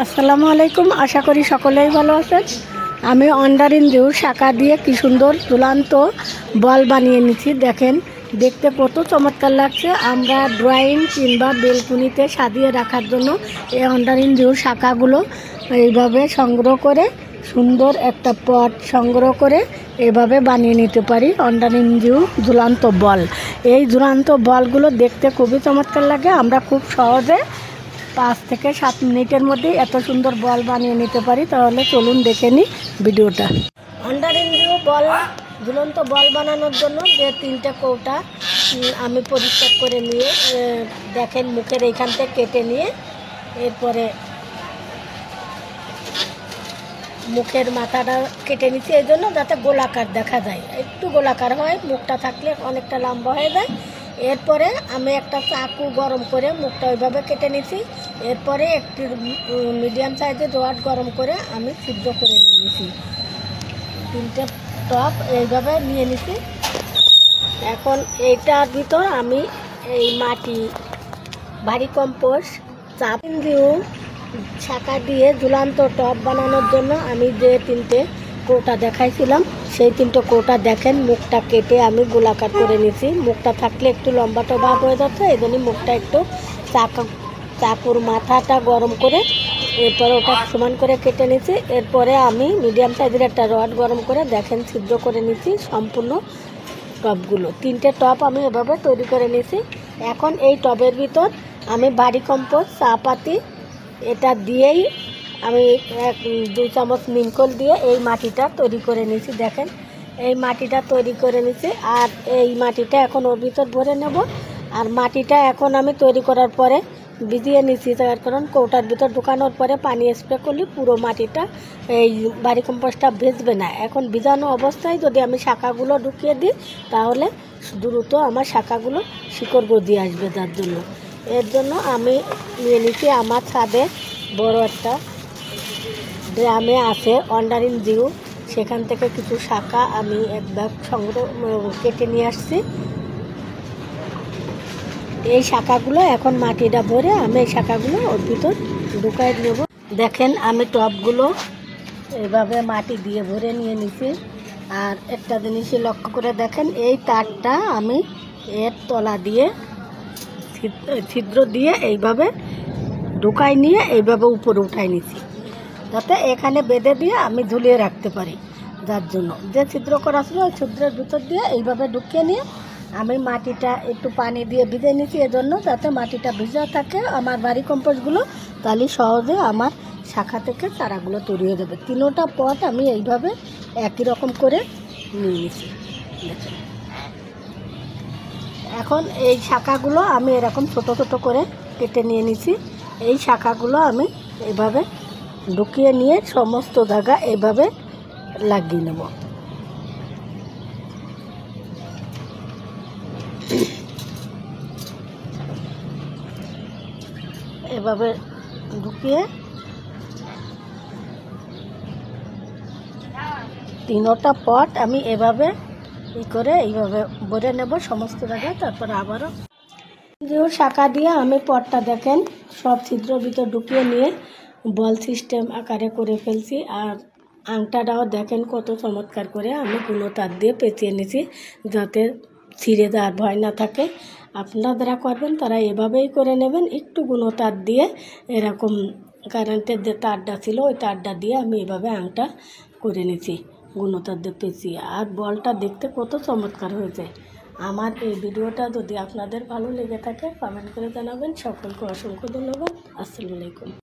আসসালামু আলাইকুম। আশা করি সকলেই ভালো আছেন। আমি অন্ডারিন জিউ শাখা দিয়ে কি সুন্দর ঝুলন্ত বল বানিয়ে নিচ্ছি। দেখেন, দেখতে কত চমৎকার লাগছে। আমরা ড্রয়িং কিংবা বেলকুনিতে সাজিয়ে রাখার জন্য এই অন্ডারিন জিউ শাখাগুলো এইভাবে সংগ্রহ করে সুন্দর একটা পট সংগ্রহ করে এভাবে বানিয়ে নিতে পারি। অন্ডারিন জিউ ঝুলন্ত বল, এই ঝুলন্ত বলগুলো দেখতে খুবই চমৎকার লাগে। আমরা খুব সহজে 5 থেকে 7 মিনিটের মধ্যে এত সুন্দর বল বানিয়ে নিতে পারি। তাহলে চলুন দেখে নিই ভিডিওটা। অন্ডারিন জিউ বল, ঝুলন্ত বল বানানোর জন্য যে 3টে কৌটা আমি পরিষ্কার করে নিয়ে দেখেন মুখের এইখান থেকে কেটে নিয়ে এরপরে মুখের মাথাটা কেটে নিচ্ছি, এই জন্য যাতে গোলাকার দেখা যায়, একটু গোলাকার হয়। মুখটা থাকলে অনেকটা লম্বা হয়ে যায়। এরপরে আমি একটা চাকু গরম করে মুখটা ওইভাবে কেটে নিছি। এরপরে একটি মিডিয়াম সাইজের রড গরম করে আমি ছিদ্র করে নিয়ে নিছি। 3টে টপ এইভাবে নিয়ে নিছি। এখন এইটার ভিতর আমি এই মাটি, ভারী কম্পোস্ট, অন্ডারিন জিউ শাখা দিয়ে ঝুলন্ত টপ বানানোর জন্য আমি যে 3টে কৌটা দেখাইছিলাম সেই 3টে কৌটা দেখেন মুখটা কেটে আমি গোলাকার করে নিছি। মুখটা থাকলে একটু লম্বাটো ভাব হয়ে যাচ্ছে, এই জন্য মুখটা একটু চাকুর মাথাটা গরম করে এরপরে ওটা সমান করে কেটে নিছি। এরপরে আমি মিডিয়াম সাইজের একটা রড গরম করে দেখেন ছিদ্র করে নিছি সম্পূর্ণ টবগুলো। 3টে টব আমি এভাবে তৈরি করে নিছি। এখন এই টবের ভিতর আমি ভারী কম্পোস্ট, চা পাতি এটা দিয়েই আমি 2 চামচ নিমখোল দিয়ে এই মাটিটা তৈরি করে নিয়েছি। দেখেন এই মাটিটা তৈরি করে নিয়েছি। আর এই মাটিটা এখন ওর ভিতর ভরে নেব। আর মাটিটা এখন আমি তৈরি করার পরে ভিজিয়ে নিচ্ছি, তার কারণ কৌটার ভিতর ঢুকানোর পরে পানি স্প্রে করলে পুরো মাটিটা এই ভারী কম্পোস্টটা ভিজবে না। এখন ভিজানো অবস্থায় যদি আমি শাখাগুলো ঢুকিয়ে দিই তাহলে দ্রুত আমার শাখাগুলো শিকড় গজিয়ে আসবে। যার জন্য এর জন্য আমি নিয়ে নিচ্ছি আমার ছাদে বড় একটা ড্রামে আছে অন্ডারিন জিউ, সেখান থেকে কিছু শাখা আমি একবার সংগ্রহ কেটে নিয়ে আসছি। এই শাখাগুলো এখন মাটিটা ভরে আমি এই শাখাগুলো ওর ভিতর ঢুকাই নেব। দেখেন আমি টবগুলো এইভাবে মাটি দিয়ে ভরে নিয়ে নিছি। আর একটা জিনিসই লক্ষ্য করে দেখেন, এই তারটা আমি এর তলা দিয়ে ছিদ্র দিয়ে এইভাবে ঢুকাই নিয়ে এইভাবে উপরে উঠাই নিছি, যাতে এখানে বেঁধে দিয়ে আমি ঝুলিয়ে রাখতে পারি। যার জন্য যে ছিদ্র করা ছিল ওই ছিদ্রের ভিতর দিয়ে এইভাবে ঢুকিয়ে নিয়ে আমি মাটিটা একটু পানি দিয়ে ভিজে নিচ্ছি, এজন্য যাতে মাটিটা ভিজা থাকে আমার ভারী কম্পোস্টগুলো, তাহলে সহজে আমার শাখা থেকে চারাগুলো তৈরি হয়ে যাবে। 3টা পট আমি এইভাবে একই রকম করে নিয়ে নিচ্ছি। দেখেন এখন এই শাখাগুলো আমি এরকম ছোট ছোট করে কেটে নিয়ে নিচ্ছি। এই শাখাগুলো আমি এভাবে ঢুকিয়ে নিয়ে সমস্ত জায়গা এভাবে লাগিয়ে নেব। এভাবে ঢুকিয়ে 3টা পট আমি এভাবে করে এইভাবে ভরে নেব সমস্ত জায়গায়। তারপর আবারও জিউ শাখা দিয়ে আমি পটটা দেখেন সব ছিদ্রের ভিতর ঢুকিয়ে নিয়ে বল সিস্টেম আকারে করে ফেলছি। আর আংটাটাও দেখেন কত চমৎকার করে আমি গুলো তার দিয়ে পেঁচিয়ে নিয়েছি, যাতে ছিঁড়ে যাওয়ার ভয় না থাকে। আপনারা যারা করবেন তারা এভাবেই করে নেবেন। একটু গুলো তার দিয়ে এরকম কারেন্টের যে তারটা ছিল ওই তারটা দিয়ে আমি এভাবে আংটা করে নিয়েছি গুলো তার দিয়ে পেঁচিয়ে। আর বলটা দেখতে কত চমৎকার হয়েছে। আমার এই ভিডিওটা যদি আপনাদের ভালো লেগে থাকে কমেন্ট করে জানাবেন। সকলকে অসংখ্য ধন্যবাদ। আসসালামু আলাইকুম।